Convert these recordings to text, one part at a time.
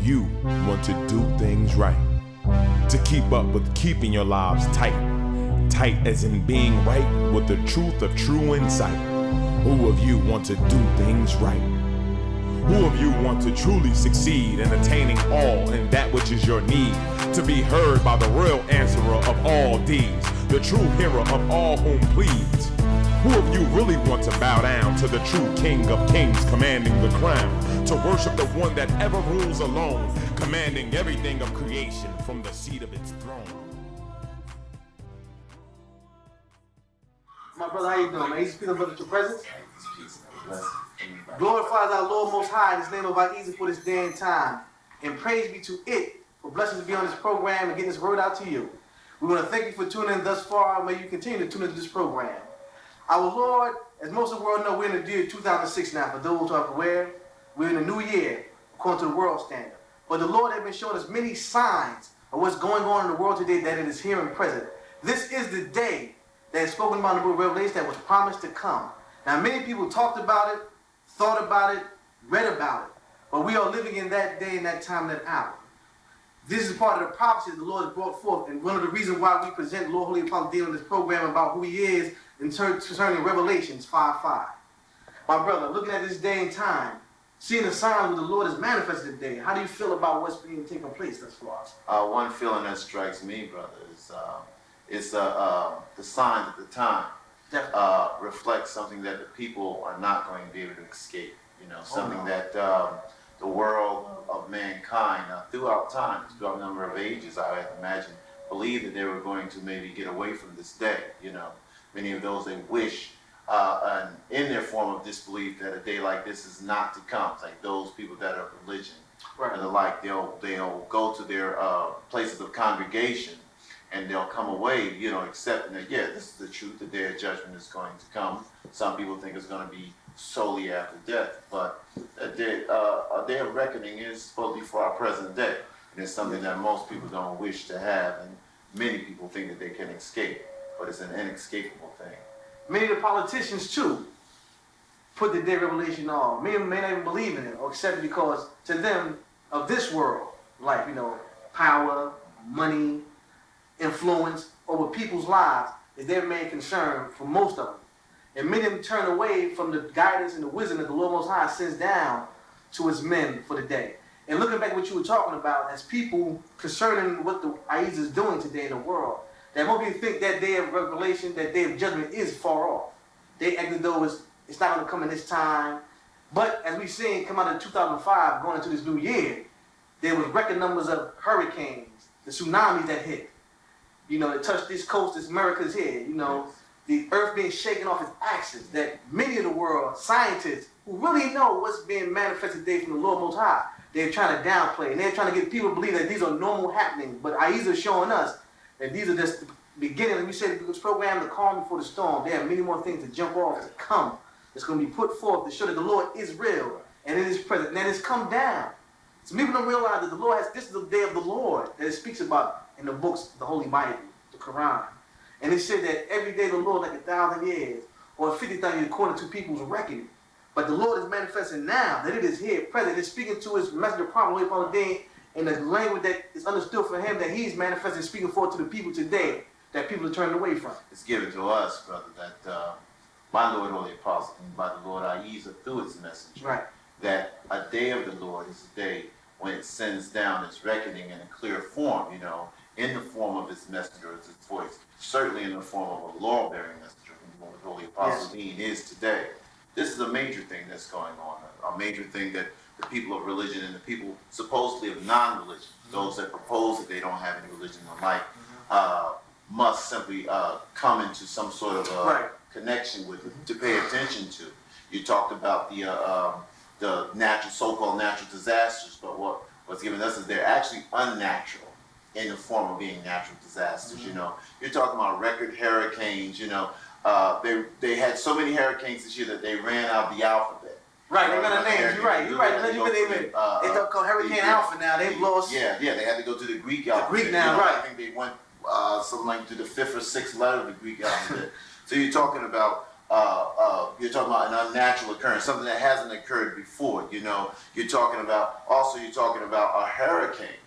you want to do things right? To keep up with keeping your lives tight. Tight as in being right with the truth of true insight. Who of you want to do things right? Who of you want to truly succeed in attaining all in that which is your need? To be heard by the real answerer of all deeds, the true hero of all whom pleads. Who of you really want to bow down to the true King of Kings commanding the crown? To worship the one that ever rules alone, commanding everything of creation from the seat of its throne. My brother, how you doing, man? He's speaking about your presence. Glorifies our Lord Most High in His name of Ahezaah for this day and time. And praise be to it for blessings to be on this program and getting this word out to you. We want to thank you for tuning in thus far. May you continue to tune into this program. Our Lord, as most of the world know, we're in the year 2006 now. For those who are aware, we're in a new year according to the world standard. But the Lord has been showing us many signs of what's going on in the world today, that it is here and present. This is the day that is spoken about in the book of Revelation that was promised to come. Now, many people talked about it, thought about it, read about it, but we are living in that day and that time and that hour. This is part of the prophecy that the Lord has brought forth, and one of the reasons why we present Lord Holy-Apostle Deen on this program about who He is concerning Revelations 5:5. My brother, looking at this day and time, seeing the signs where the Lord has manifested today, how do you feel about what's being taking place thus far? One feeling that strikes me, brother, is the signs at the time reflect something that the people are not going to be able to escape. You know, something that the world of mankind throughout time, throughout a number of ages, I would imagine, believed that they were going to maybe get away from this day. You know, many of those they wish, and in their form of disbelief, that a day like this is not to come. It's like those people that are religion and the like, they'll go to their places of congregation, and they'll come away, you know, accepting that, yeah, this is the truth, the day of judgment is going to come. Some people think it's going to be solely after death, but a day of reckoning is supposed to be for our present day. And it's something that most people don't wish to have, and many people think that they can escape, but it's an inescapable thing. Many of the politicians, too, put the day of revelation on. Many may not even believe in it or accept it because to them, of this world, like, you know, power, money, influence over people's lives is their main concern for most of them. And many of them turn away from the guidance and the wisdom that the Lord Most High sends down to His men for the day. And looking back at what you were talking about as people concerning what the Ahezaah is doing today in the world, that most people think that day of revelation, that day of judgment is far off. They act as though it's not going to come in this time. But as we've seen come out of 2005, going into this new year, there was record numbers of hurricanes, the tsunamis that hit. You know, that touched this coast, this America's here. You know, the earth being shaken off its axis. That many of the world scientists who really know what's being manifested today from the Lord Most High, they're trying to downplay, and they're trying to get people to believe that these are normal happenings. But Ahezaah is showing us that these are just the beginning. Like we said, this program, the calm before the storm. There are many more things to jump off to come. It's going to be put forth to show that the Lord is real and it is present and that it's come down. So people don't realize that the Lord has. This is the day of the Lord that it speaks about in the books, the Holy Bible, the Quran. And it said that every day the Lord like 1,000 years or 50,000 years according to people's reckoning. But the Lord is manifesting now that it is here, present. It's speaking to His messenger, Prophet Holy-Apostle Deen, in the language that is understood for Him, that He's manifesting, speaking forth to the people today, that people are turning away from. It's given to us, brother, that by Lord Holy-Apostle and by the Lord Ahezaah through His messenger, right, that a day of the Lord is a day when it sends down its reckoning in a clear form, you know, in the form of His messenger, His voice, certainly in the form of a law-bearing messenger, whom Lord Holy-Apostle Deen is today. This is a major thing that's going on, a major thing that the people of religion and the people supposedly of non-religion, those that propose that they don't have any religion and like, must simply come into some sort of connection with it, to pay attention to. You talked about the natural, so-called natural disasters, but what's given us is they're actually unnatural in the form of being natural disasters. You know, you're talking about record hurricanes. You know, they had so many hurricanes this year that they ran out of the alphabet. Right, they got a name. You're right. They don't call Hurricane Alpha now. They've lost. Yeah, they had to go to the Greek alphabet. The Greek now, right? I think they went something like to the 5th or 6th letter of the Greek alphabet. So you're talking about you're talking about an unnatural occurrence, something that hasn't occurred before. You're talking about a hurricane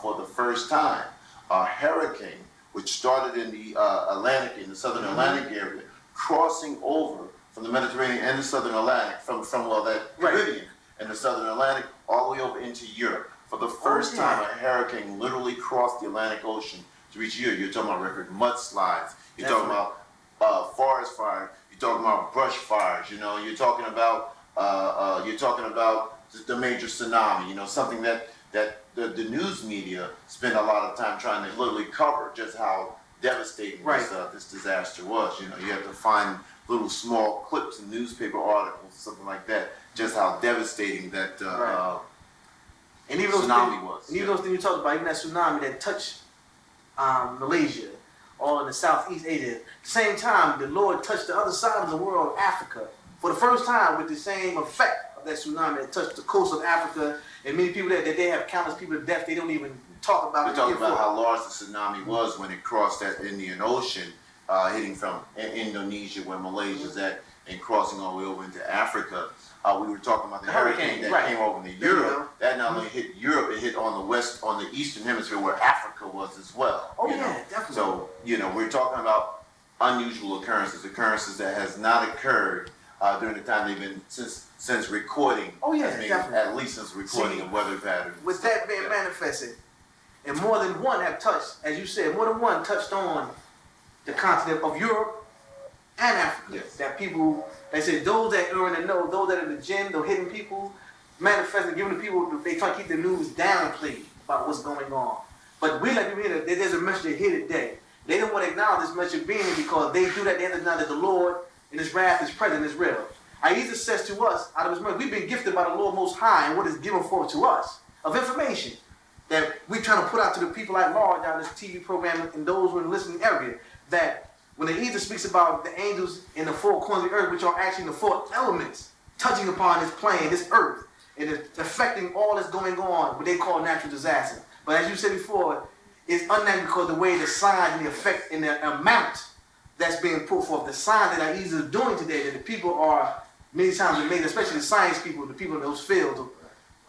for the first time. A hurricane which started in the in the southern Atlantic area, crossing over from the Mediterranean and the southern Atlantic, from that Caribbean and the southern Atlantic, all the way over into Europe. For the first time, a hurricane literally crossed the Atlantic Ocean to reach Europe. You're talking about record mudslides. You're talking about forest fires. You're talking about brush fires. You're talking about the major tsunami. Something that the news media spend a lot of time trying to literally cover just how devastating this disaster was. You have to find little small clips in newspaper articles, something like that, just how devastating that and even tsunami was. And even those things you talked about, even that tsunami that touched Malaysia, or in the Southeast Asia. At the same time, the Lord touched the other side of the world, Africa, for the first time with the same effect of that tsunami that touched the coast of Africa, and many people that they have countless people to death. They don't even talk about. We're talking about how large the tsunami was when it crossed that Indian Ocean, hitting from Indonesia, where Malaysia's at, and crossing all the way over into Africa. We were talking about the hurricane that came over into Europe. That not only hit Europe, it hit on the eastern hemisphere where Africa was as well. Definitely. So, we're talking about unusual occurrences that has not occurred during the time they've been since recording. Definitely. At least since recording of weather patterns. With that being manifested, and more than one have touched, as you said, more than one touched on the continent of Europe and Africa. Yes. That people, they say those that are in the know, those that are the jinn, those hidden people, manifesting, giving the people, they try to keep the news downplayed about what's going on. But we like to hear that there's a message here today. They don't want to acknowledge this message being here because they do that. They have to acknowledge that the Lord in His wrath is present, is real. Ahezaah says to us, out of His mercy, we've been gifted by the Lord Most High and what is given forth to us of information that we're trying to put out to the people at large on this TV program and those who are in the listening area, that when Ahezaah speaks about the angels in the four corners of the earth, which are actually the four elements touching upon this plane, this earth, and it's affecting all that's going on, what they call natural disaster. But as you said before, it's unnatural because the way the signs and the effect and the amount that's being put forth, the sign that Ahezaah is doing today, that the people are many times amazed, especially the science people, the people in those fields,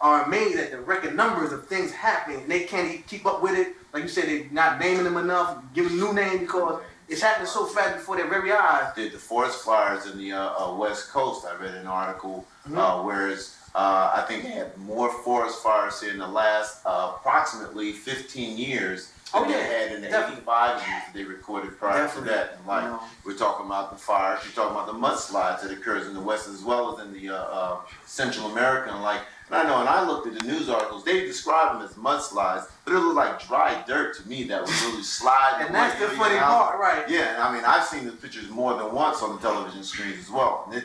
are amazed at the record numbers of things happening. They can't keep up with it. Like you said, they're not naming them enough, giving new names because it's happening so fast before their very eyes. The forest fires in the West Coast, I read an article, whereas I think they had more forest fires here in the last approximately 15 years than they had in the 85 years that they recorded prior to that. And we're talking about the fires, you're talking about the mudslides that occurs in the West as well as in the Central America and And I know, and I looked at the news articles, they describe them as mudslides, but it looked like dry dirt to me that was really sliding. And that's the funny part, right? Yeah, I mean, I've seen the pictures more than once on the television screens as well. And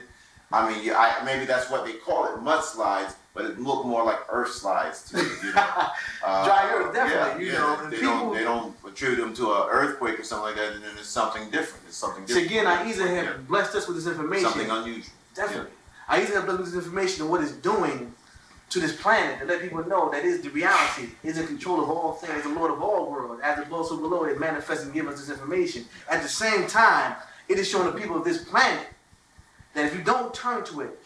maybe that's what they call it, mudslides, but it looked more like earth slides to me. Dry earth, definitely. They don't attribute them to an earthquake or something like that, and then it's something different. It's something different. So again, Ahezaah has blessed us with this information. Something unusual. Definitely. Ahezaah has blessed us with this information and what it's doing to this planet, to let people know that is the reality, is in control of all things, the Lord of all worlds. As above, so below, it manifests and gives us this information. At the same time, it is showing the people of this planet that if you don't turn to it,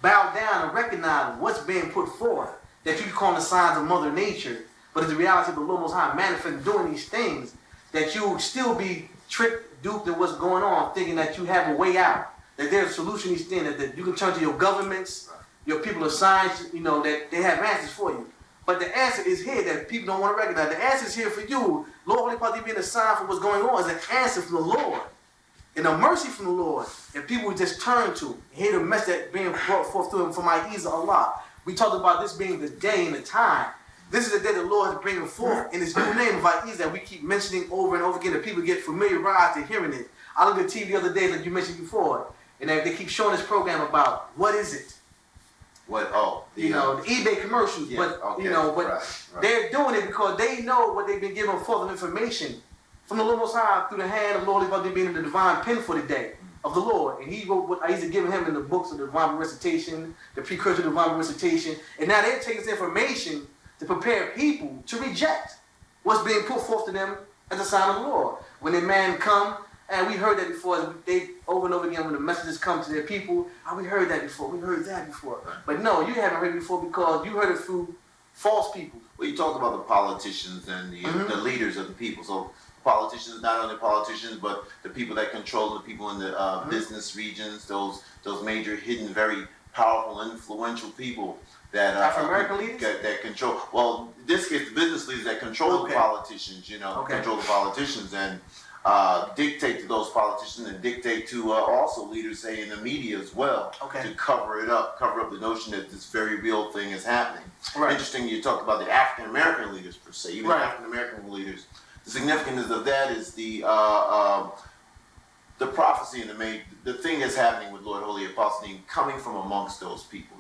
bow down and recognize what's being put forth, that you call the signs of Mother Nature, but it's the reality of the Lord Most High manifesting doing these things, that you will still be tricked, duped in what's going on, thinking that you have a way out, that there's a solution to these things, that you can turn to your governments, your people of science, that they have answers for you. But the answer is here that people don't want to recognize. The answer is here for you. Lord Holy-Apostle Deen being a sign for what's going on is an answer from the Lord. And a mercy from the Lord. And people would just turn to, hear the message that being brought forth to him from Ahezaah Allah. We talked about this being the day and the time. This is the day the Lord is bringing forth in this new name of Ahezaah that we keep mentioning over and over again, that people get familiarized to hearing it. I looked at TV the other day, like you mentioned before, and they keep showing this program about what is it? What? Oh, the eBay commercials, yeah, but okay, right. They're doing it because they know what they've been given forth of information from the Lord Most High through the hand of Lord Holy-Apostle being in the divine pen for the day of the Lord, and He wrote what Ahezaah given him in the books of the divine recitation, the precursor of the divine recitation, and now they're taking this information to prepare people to reject what's being put forth to them as a sign of the Lord. When a man come And we heard that before. They over and over again when the messages come to their people. Oh, we heard that before. We heard that before. But no, you haven't heard it before because you heard it through false people. Well, you talked about the politicians and the leaders of the people. So politicians, not only politicians, but the people that control the people in the business regions, those major, hidden, very powerful, influential people that African-American leaders? that control. Well, in this case, the business leaders that control the politicians, control the politicians and dictate to those politicians and dictate to also leaders, say, in the media as well, to cover up the notion that this very real thing is happening. Right. Interesting, you talked about the African-American leaders per se, even African-American leaders. The significance of that is the prophecy and the thing that's happening with Lord Holy-Apostle Deen coming from amongst those people,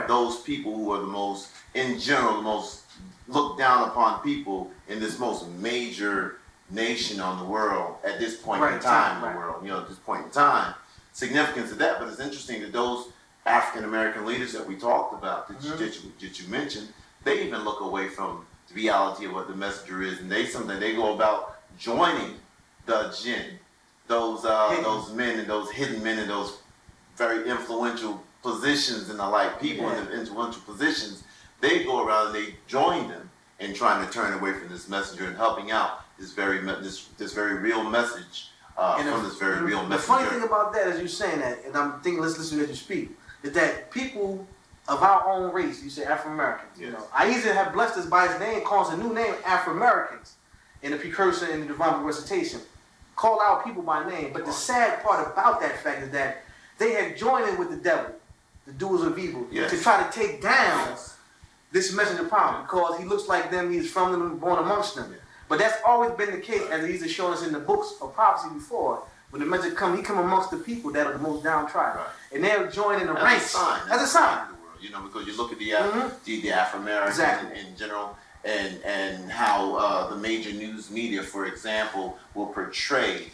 those people who are the most, in general, the most looked down upon people in this most major nation on the world at this point in time in the world, at this point in time. Significance of that, but it's interesting that those African-American leaders that we talked about, that you mentioned, they even look away from the reality of what the messenger is, and they go about joining the jinn, those men and those hidden men in those very influential positions and the like, people in the influential positions. They go around and they join them in trying to turn away from this messenger and helping out this very real message from this very real messenger. The funny thing about that, as you're saying that, and I'm thinking, let's listen as you speak, is that people of our own race, you say Afro-Americans, Ahezaah have blessed us by his name, calls a new name Afro-Americans in the precursor in the divine recitation. Call our people by name. But the sad part about that fact is that they have joined in with the devil, the doers of evil, to try to take down this messenger power because he looks like them, he's from them and born amongst them. But that's always been the case, as he's shown us in the books of prophecy before. When the messenger comes, he comes amongst the people that are the most downtrodden. And they're joining the ranks. As a sign. Because you look at the Afro-American in general, and how the major news media, for example, will portray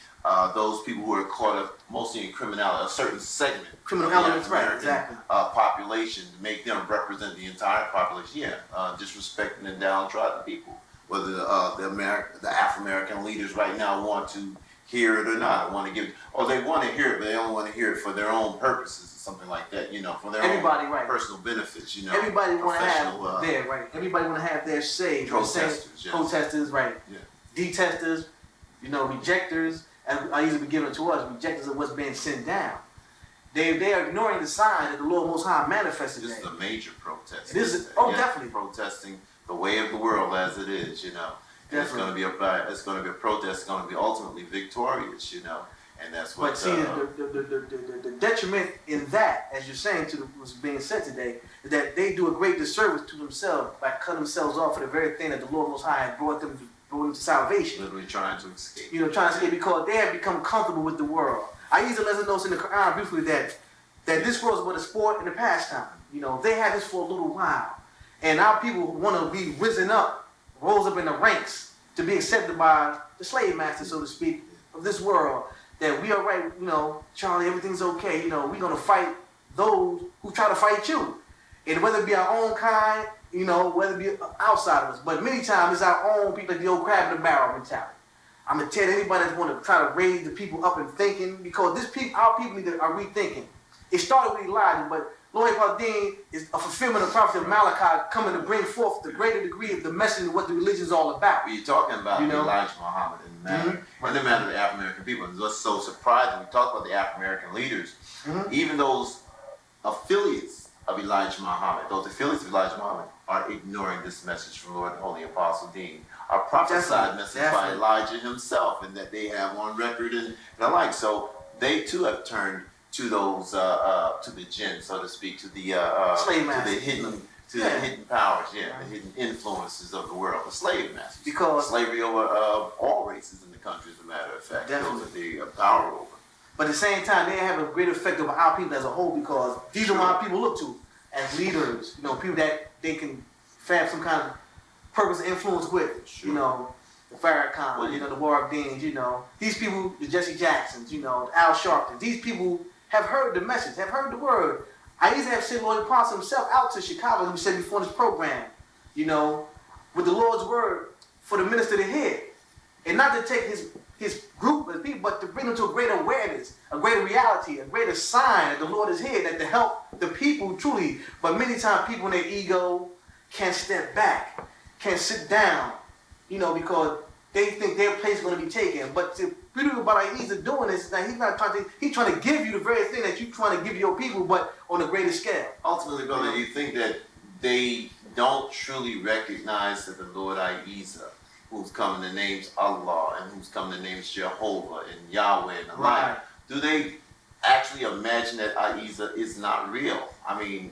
those people who are caught up mostly in criminality, a certain segment criminal of the elements, African-American population, to make them represent the entire population. Disrespecting and downtrodden people. Whether the Afro-American leaders right now want to hear it or not, they want to hear it, but they only want to hear it for their own purposes or something like that, for their own personal benefits, Everybody want to have everybody want to have their say. Protesters, protesters, detesters, rejectors, and I usually be given to us, rejectors of what's being sent down. They are ignoring the sign that the Lord Most High manifested. This is a major protest. Definitely protesting the way of the world as it is, And it's going to be a protest. It's going to be ultimately victorious, And that's what. But see, the detriment in that, as you're saying, to what's being said today, is that they do a great disservice to themselves by cutting themselves off for the very thing that the Lord Most High had brought them to salvation. Literally trying to escape. Trying to escape because they have become comfortable with the world. Ahezaah lets us know in the Quran briefly that this world is but a sport and a pastime. They had this for a little while. And our people want to be rose up in the ranks to be accepted by the slave master, so to speak, of this world. That we are right, Charlie, everything's okay. We're going to fight those who try to fight you. And whether it be our own kind, whether it be outside of us. But many times it's our own people, like the old crab in the barrel mentality. I'm going to tell anybody that want to try to raise the people up and thinking, because our people are rethinking. It started with Elijah, but Lord Holy-Apostle Deen is a fulfillment of the prophecy of Malachi, coming to bring forth the greater degree of the message of what the religion is all about. You're talking about Elijah Muhammad in the matter of the African-American people. And what's so surprising, we talk about the African-American leaders, even those affiliates of Elijah Muhammad, are ignoring this message from Lord Holy-Apostle Deen. A prophesied message by Elijah himself, and that they have on record and the like. So they too have turned to those to the jinn, so to speak, to the hidden powers, the hidden influences of the world, the slave masters. Because slavery over all races in the country, as a matter of fact, those are the power over. But at the same time, they have a great effect over our people as a whole, because these are what our people look to as leaders. People that they can have some kind of purpose and influence with. The Farrakhan, the War of Deans, these people, the Jesse Jacksons, the Al Sharpton, these people have heard the message, have heard the word. I used to have sent Lord Holy-Apostle himself out to Chicago, as we said before in this program, with the Lord's word for the minister to hear. And not to take his his group of people, but to bring them to a greater awareness, a greater reality, a greater sign that the Lord is here, that to help the people truly. But many times people in their ego can't step back, can't sit down, because they think their place is going to be taken. But the beauty about Ahezaah doing this is that he's trying to give you the very thing that you're trying to give your people, but on a greater scale. Ultimately, brother, you think that they don't truly recognize that the Lord Ahezaah, who's come in the names Allah and who's come in the names Jehovah and Yahweh and the like, do they actually imagine that Ahezaah is not real? I mean,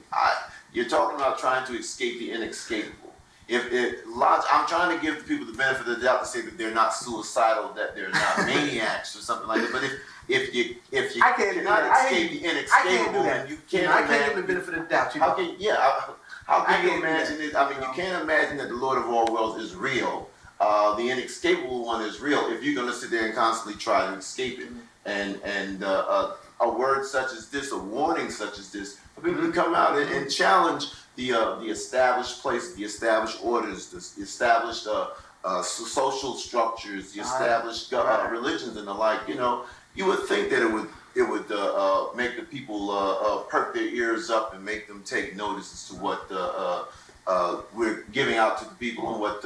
you're talking about trying to escape the inescapable. I'm trying to give the people the benefit of the doubt to say that they're not suicidal, that they're not maniacs or something like that. But if you cannot escape the inescapable, and you can't I can't give the benefit of the doubt. How can you imagine it? I mean, you can't imagine that the Lord of all worlds is real. The inescapable one is real. If you're going to sit there and constantly try to escape it, and a word such as this, a warning such as this, for people to come out and challenge the established places, the established orders, the established social structures, the established religions and the like. You would think that it would make the people perk their ears up and make them take notice as to what we're giving out to the people and what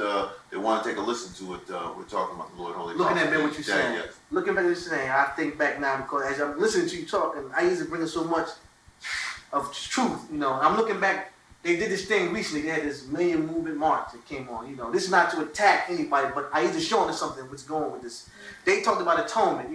they want to take a listen to. What we're talking about, the Lord Holy-Apostle. Looking at what you're saying, looking back at what you're saying, I think back now because as I'm listening to you talking, Ahezaah bringing so much of truth. I'm looking back. They did this thing recently. They had this Million Movement March that came on. This is not to attack anybody, but Ahezaah showing us something. What's going with this? They talked about atonement.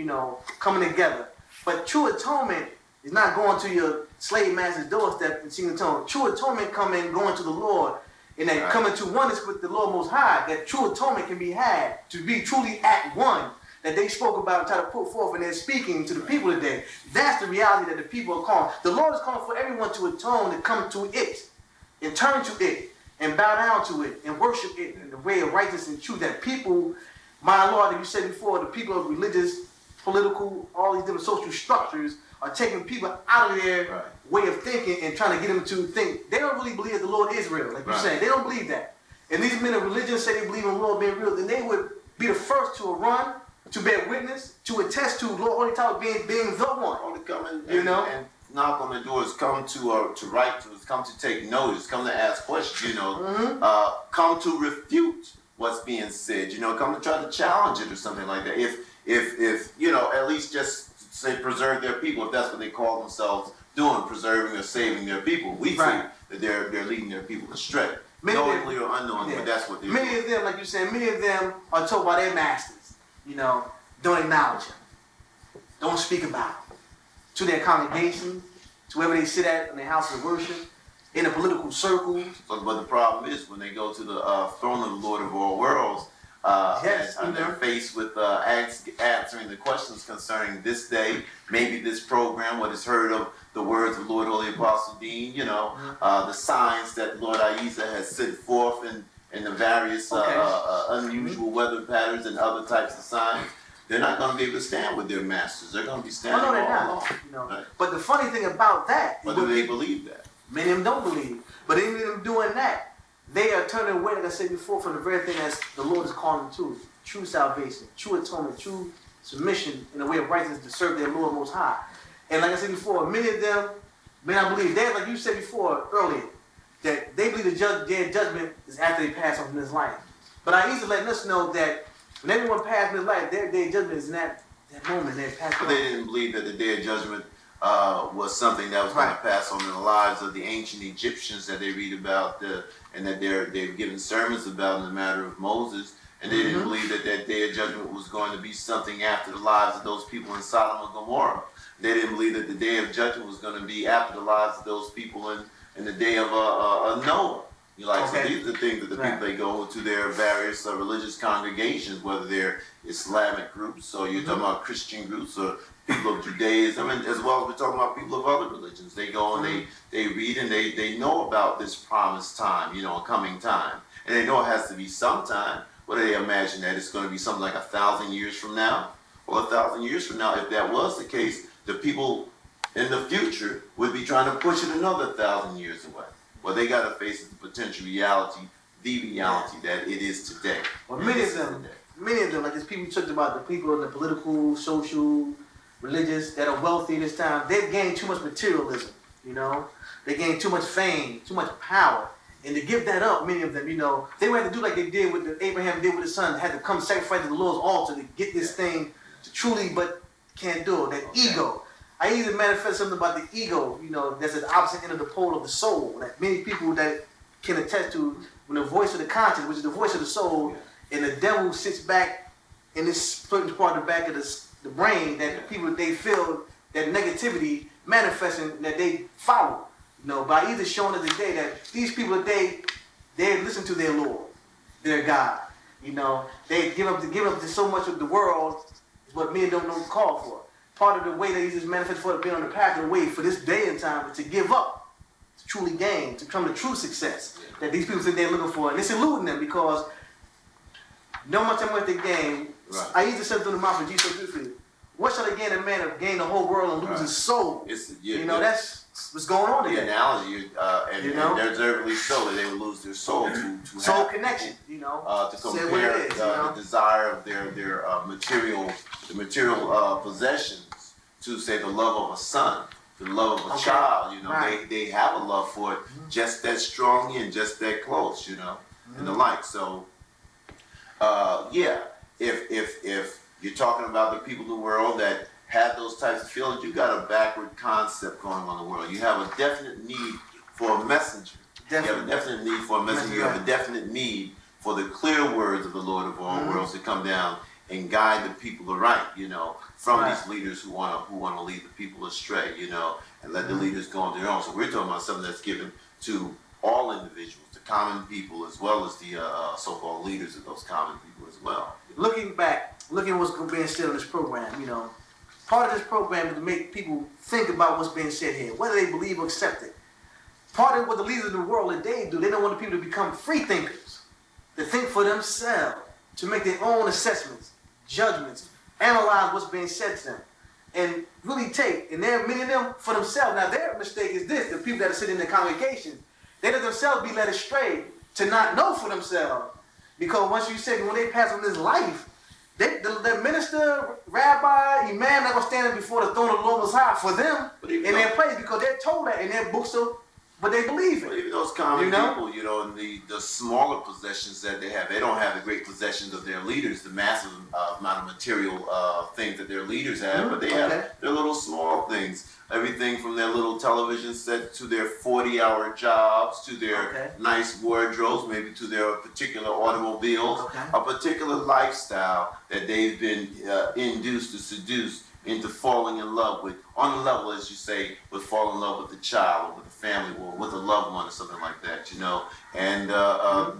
Coming together. But true atonement is not going to your slave master's doorstep and seeking atonement. True atonement coming, going to the Lord, and then coming to oneness with the Lord Most High. That true atonement can be had to be truly at one. That they spoke about and try to put forth in their speaking to the people today. That's the reality that the people are calling. The Lord is calling for everyone to atone, to come to it, and turn to it, and bow down to it, and worship it in the way of righteousness and truth. That people, my Lord, that you said before, the people of religious, political, all these different social structures are taking people out of their way of thinking and trying to get them to think. They don't really believe that the Lord is real, like you're saying. They don't believe that. And these men of religion say they believe in the Lord being real, then they would be the first to run, to bear witness, to attest to Lord Holy-Apostle being the one. Or to come and knock on the doors, come to write to us, come to take notice, come to ask questions, come to refute what's being said, come to try to challenge it or something like that. If at least just say preserve their people, if that's what they call themselves doing, preserving or saving their people. We say that they're leading their people astray. Knowingly or unknowingly, but that's what they're doing. Many of them, like you're saying, many of them are told by their masters, don't acknowledge them. Don't speak about them. To their congregations, to wherever they sit at in their houses of worship, in the political circles. But the problem is when they go to the throne of the Lord of all worlds, and they're faced with answering the questions concerning this day, maybe this program, what is heard of the words of Lord Holy-Apostle Deen, the signs that Lord Ahezaah has set forth in the various unusual weather patterns and other types of signs. They're not going to be able to stand with their masters. They're going to be standing all alone. Right. But the funny thing about that is, do they believe that? Many of them don't believe. But even them doing that, they are turning away, like I said before, from the very thing that the Lord is calling them to. True salvation, true atonement, true submission in the way of righteousness to serve their Lord Most High. And like I said before, many of them may not believe. They, like you said before earlier, that they believe their judgment is after they pass on from this life. But Ahezaah letting us know that when everyone passed in life, their day of judgment is in that moment they passed on. But they didn't believe that the day of judgment was something that was going to pass on in the lives of the ancient Egyptians that they read about, and that they've given sermons about in the matter of Moses. And they didn't believe that that day of judgment was going to be something after the lives of those people in Sodom and Gomorrah. They didn't believe that the day of judgment was going to be after the lives of those people in the day of Noah. So these are the things that the people, they go to their various religious congregations, whether they're Islamic groups, or you're talking about Christian groups, or people of Judaism, and as well as we're talking about people of other religions. They go and they read and they know about this promised time, a coming time. And they know it has to be sometime. What do they imagine, that it's going to be something like 1,000 years from now? Well, 1,000 years from now, if that was the case, the people in the future would be trying to push it another 1,000 years away. Well, they got to face the potential reality, the reality that it is today. Well, many of them, many of them, like there's people you talked about, the people in the political, social, religious, that are wealthy in this time, they've gained too much materialism, you know? They gained too much fame, too much power. And to give that up, many of them, you know, they would have to do like they did with Abraham did with his son, had to come sacrifice at the Lord's altar to get this thing to truly, but can't do it. That ego. I even manifest something about the ego, you know, that's at the opposite end of the pole of the soul. That many people that can attest to when the voice of the conscience, which is the voice of the soul, and the devil sits back in this certain part of the back of the brain that people, they feel that negativity manifesting that they follow. You know, by either showing us today that these people today, they listen to their Lord, their God. You know, they give up to so much of the world is what men don't call for. Part of the way that he just manifests for being on the path of the way for this day and time is to give up, to truly gain, to come to true success that these people think they're looking for. And it's eluding them because no much time they gain. Right. I used to say to the mouth of Jesus so beautifully, what shall I gain a man of gain the whole world and lose his soul? You know, that's what's going on today. The analogy, and they're deservedly so that they would lose their soul to soul have connection, you know, to compare the desire of their material possessions to say the love of a son, the love of a child. You know, they have a love for it just that strongly and just that close. You know, and the like. So, if you're talking about the people in the world that have those types of feelings, you got a backward concept going on in the world. You have a definite need for a messenger. You have a definite need for a messenger. You have a definite need for the clear words of the Lord of all worlds to come down and guide the people aright, you know, from these leaders who want to lead the people astray, you know, and let the leaders go on their own. So we're talking about something that's given to all individuals, the common people, as well as the so-called leaders of those common people as well. Looking back, looking at what's being said in this program, you know, part of this program is to make people think about what's being said here, whether they believe or accept it. Part of what the leaders of the world that they do, they don't want the people to become free thinkers, to think for themselves, to make their own assessments, judgments, analyze what's being said to them, and really take, and there are many of them for themselves. Now their mistake is this, the people that are sitting in the congregation, they let themselves be led astray to not know for themselves. Because once you say, when they pass on this life, the minister, rabbi, imam, not going to stand before the throne of the Lord Most High for them in their place because they're told that in their books, but they believe it. But even those common people, you know, the smaller possessions that they don't have the great possessions of their leaders, the massive amount of material things that their leaders have, but they have their little small things. Everything from their little television set to their 40-hour jobs, to their nice wardrobes, maybe to their particular automobiles, a particular lifestyle that they've been induced to seduce into falling in love with, on the level, as you say, with falling in love with the child or with the family or with a loved one or something like that, you know. And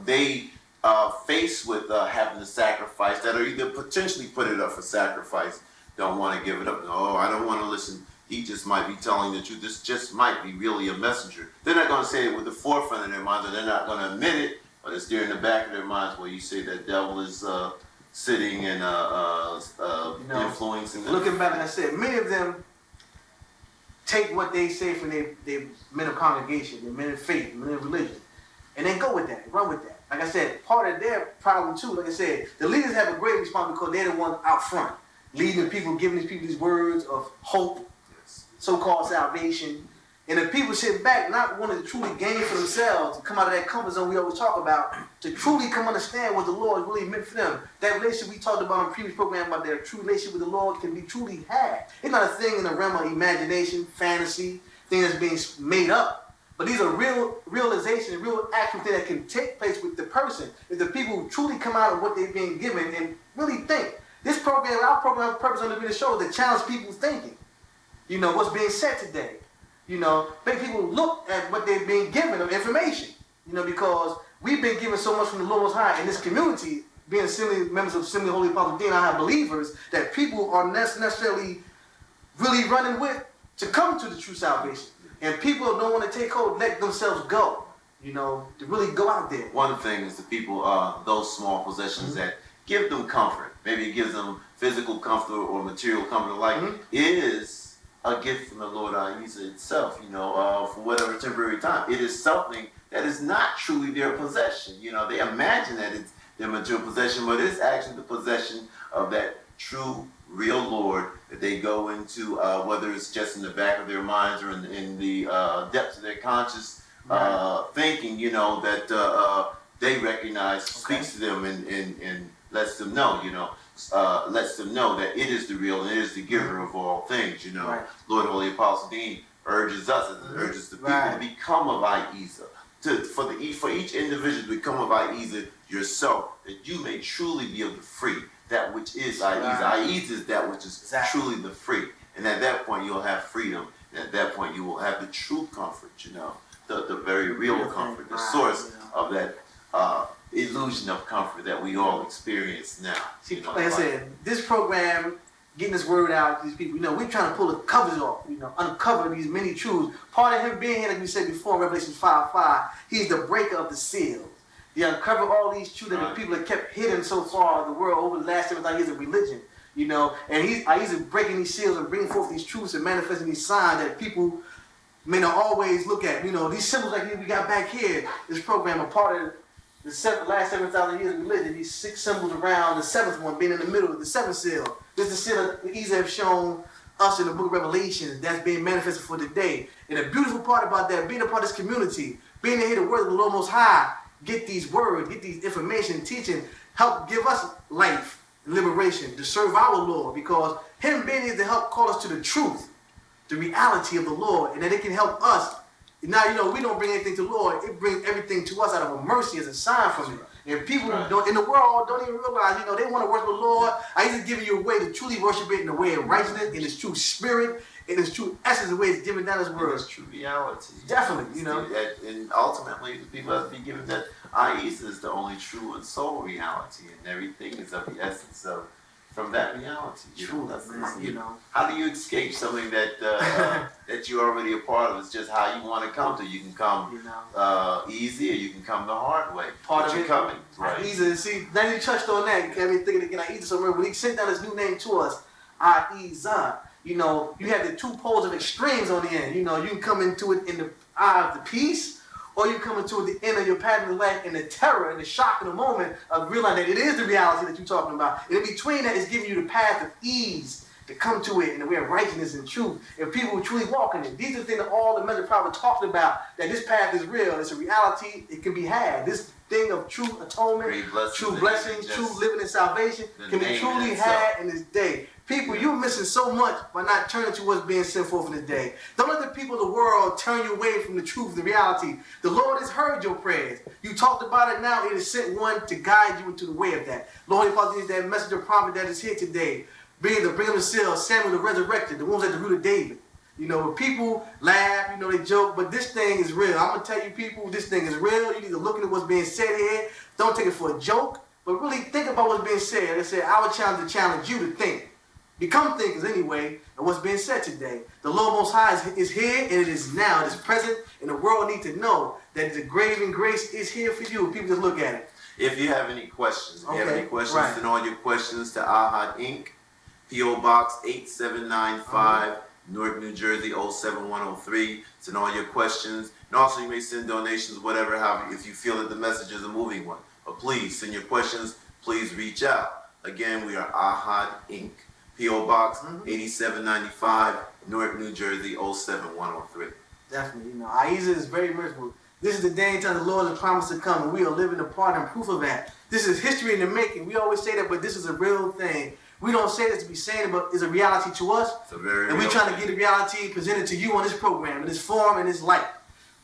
they faced with having to sacrifice that, or either potentially put it up for sacrifice, don't want to give it up. No, I don't want to listen. He just might be telling the truth. This just might be really a messenger. They're not going to say it with the forefront of their minds, or they're not going to admit it, but it's there in the back of their minds where you say that devil is sitting and influencing them. Looking back, like I said, many of them take what they say from their men of congregation, their men of faith, men of religion, and then go with that, run with that. Like I said, part of their problem too, like I said, the leaders have a great responsibility because they're the ones out front, leading people, giving these people these words of hope, so-called salvation. And if people sit back, not wanting to truly gain for themselves, to come out of that comfort zone we always talk about, to truly come understand what the Lord really meant for them. That relationship we talked about in the previous program about their true relationship with the Lord can be truly had. It's not a thing in the realm of imagination, fantasy, thing that's being made up. But these are real realization, real actual thing that can take place with the person. If the people truly come out of what they're being given and really think. This program, our program, purpose on the show is to challenge people's thinking. You know, what's being said today. You know, make people look at what they're being given of information. You know, because we've been given so much from the Lord Most High in this community, being members of Assembly Holy-Apostle Deen, I have believers that people are necessarily really running with to come to the true salvation. And people don't want to take hold, let themselves go. You know, to really go out there. One thing is the people, those small possessions that give them comfort, maybe it gives them physical comfort or material comfort alike, is a gift from the Lord Ahezaah itself, for whatever temporary time. It is something that is not truly their possession. They imagine that it's their material possession, but it's actually the possession of that true, real Lord that they go into, whether it's just in the back of their minds or in the depths of their conscious thinking, that they recognize, speaks to them and lets them know, lets them know that it is the real and it is the giver of all things, Lord Holy-Apostle Deen urges us, urges the people to become of Ahezaah, for each individual to become of Ahezaah yourself, that you may truly be able to free that which is Ahezaah. Ahezaah is that which is truly the free. And at that point you'll have freedom. And at that point you will have the true comfort, the very real comfort, the source of that illusion of comfort that we all experience now. See, like I said, this program, getting this word out to these people, we're trying to pull the covers off, uncover these many truths. Part of him being here, like we said before in Revelation 5:5, he's the breaker of the seals. He uncovered all these truths that the people have kept hidden so far in the world over the last 7,000 years of religion, and he's breaking these seals and bringing forth these truths and manifesting these signs that people may not always look at. These symbols like we got back here, this program, a part of the last 7,000 years of religion, these 6 symbols around the 7th one being in the middle of the 7th seal. This is the seal that Ahezaah have shown us in the book of Revelation that's being manifested for today. And the beautiful part about that, being a part of this community, being to hear the word of the Lord Most High, get these words, get these information, teaching, help give us life and liberation to serve our Lord, because him being here to help call us to the truth, the reality of the Lord, and that it can help us. Now, we don't bring anything to the Lord. It brings everything to us out of a mercy as a sign from it. And people in the world don't even realize, they want to worship the Lord. Ahezaah giving you a way to truly worship it in the way of righteousness, in its true spirit, in its true essence, the way it's given down his word. It's true reality. Definitely, And ultimately, the people have to be given that Ahezaah is the only true and sole reality, and everything is of the essence of from that reality. How do you escape something that that you're already a part of? It's just how you want to come to. You can come easy, or you can come the hard way. Part of it, coming. Right. Ahezaah. See, now you touched on that. You can't be thinking again. Ahezaah. So remember, when he sent down his new name to us, Ahezaah. You have the 2 poles of extremes on the end. You can come into it in the eye of the peace, or you come into the end of your pattern of life in the terror and the shock in the moment of realizing that it is the reality that you're talking about. And in between that is giving you the path of ease to come to it in the way of righteousness and truth. If people will truly walk in it. These are the things that all the measure prophet talked about, that this path is real. It's a reality. It can be had. This thing of true atonement, true blessings, true living and salvation can be truly had in this day. People, you're missing so much by not turning to what's being sent forth in this day. Don't let the people of the world turn you away from the truth, the reality. The Lord has heard your prayers. You talked about it now. It has sent one to guide you into the way of that. Lord, Holy-Apostle is that messenger prophet that is here today, bring them the seal, Samuel the resurrected, the ones at the root of David. People laugh, they joke, but this thing is real. I'm going to tell you people, this thing is real. You need to look into what's being said here. Don't take it for a joke, but really think about what's being said. They said, I would challenge you to think. Become thinkers anyway of what's being said today. The Lord Most High is here, and it is now. It is present, and the world needs to know that the grave and grace is here for you. People just look at it. If you have any questions, send all your questions to A.H.A.D Inc., P.O. Box 8795, Newark, New Jersey 07103. Send all your questions. And also you may send donations, whatever, however, if you feel that the message is a moving one. But please, send your questions. Please reach out. Again, we are A.H.A.D Inc., P.O. Box 8795, Newark, New Jersey 07103. Definitely. Ahezaah is very merciful. This is the day and time the Lord has promised to come, and we are living a part and proof of that. This is history in the making. We always say that, but this is a real thing. We don't say this to be saying it, but it's a reality to us. It's a very and we're trying to get the reality presented to you on this program, in this form, in this light.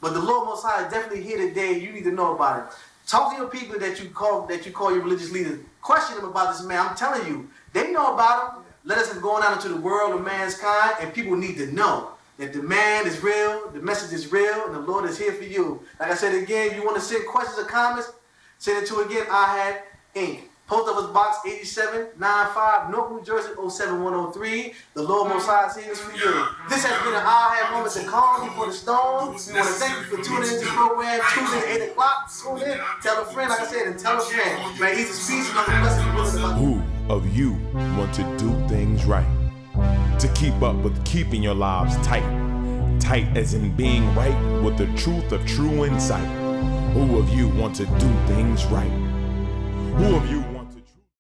But the Lord Most High is definitely here today. You need to know about it. Talk to your people that you call your religious leaders. Question them about this man. I'm telling you, they know about him. Let us have gone out into the world of mankind, and people need to know that the man is real, the message is real, and the Lord is here for you. Like I said again, if you want to send questions or comments, send it to again, A.H.A.D Inc. Post Office Box 8795, Newark, New Jersey 07103. The Lord Most High is here for you. This has been an A.H.A.D moment to calm before the storm. We want to thank you for tuning into the program Tuesday at 8 o'clock. Tune in, tell a friend, like I said, and tell a friend. May Ahezaah's peace and other blessings. Who of you want to do things right? To keep up with keeping your lives tight. Tight as in being right with the truth of true insight. Who of you want to do things right? Who of you